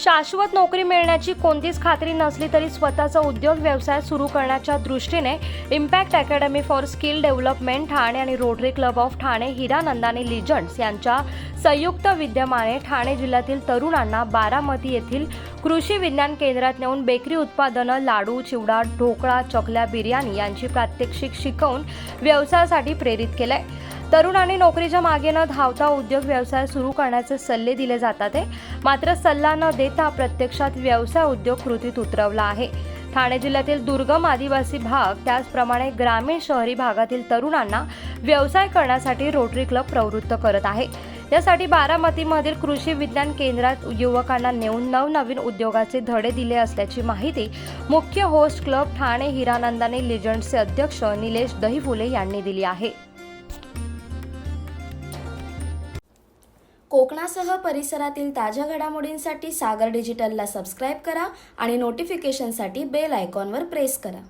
शाश्वत नोकरी मिळण्याची कोणतीच खात्री नसली तरी स्वतःचा उद्योग व्यवसाय सुरू करण्याच्या दृष्टीने impact academy for skill development Thane आणि Rotary club of Thane Hiranandani legends यांच्या संयुक्त विद्यमाने ठाणे जिल्ह्यातील तरुणांना बारामती येथील कृषी विज्ञान केंद्रात नेऊन बेकरी उत्पादनं, लाडू, चिवडा, ढोकळा, चकल्या, बिर्याणी यांची प्रात्यक्षिक शिकवून व्यवसायासाठी प्रेरित केलंय। तरुणांनी नोकरीच्या मागे न धावता उद्योग व्यवसाय सुरू करण्याचे सल्ले दिले जातात, मात्र सल्ला न देता प्रत्यक्षात व्यवसाय उद्योग कृतीत उतरवला आहे। ठाणे जिल्ह्यातील दुर्गम आदिवासी भाग त्याचप्रमाणे ग्रामीण शहरी भागातील तरुणांना व्यवसाय करण्यासाठी रोटरी क्लब प्रवृत्त करत आहे। यासाठी बारामतीमधील कृषी विज्ञान केंद्रात युवकांना नेऊन नवनवीन उद्योगाचे धडे दिले असल्याची माहिती मुख्य होस्ट क्लब ठाणे हिरानंदानी लिजंड्सचे अध्यक्ष निलेश दहिफुले यांनी दिली आहे। कोकणासह परिसरातील ताज्या घडामोडींसाठी सागर डिजिटलला सबस्क्राईब करा आणि नोटिफिकेशनसाठी बेल आयकॉनवर प्रेस करा।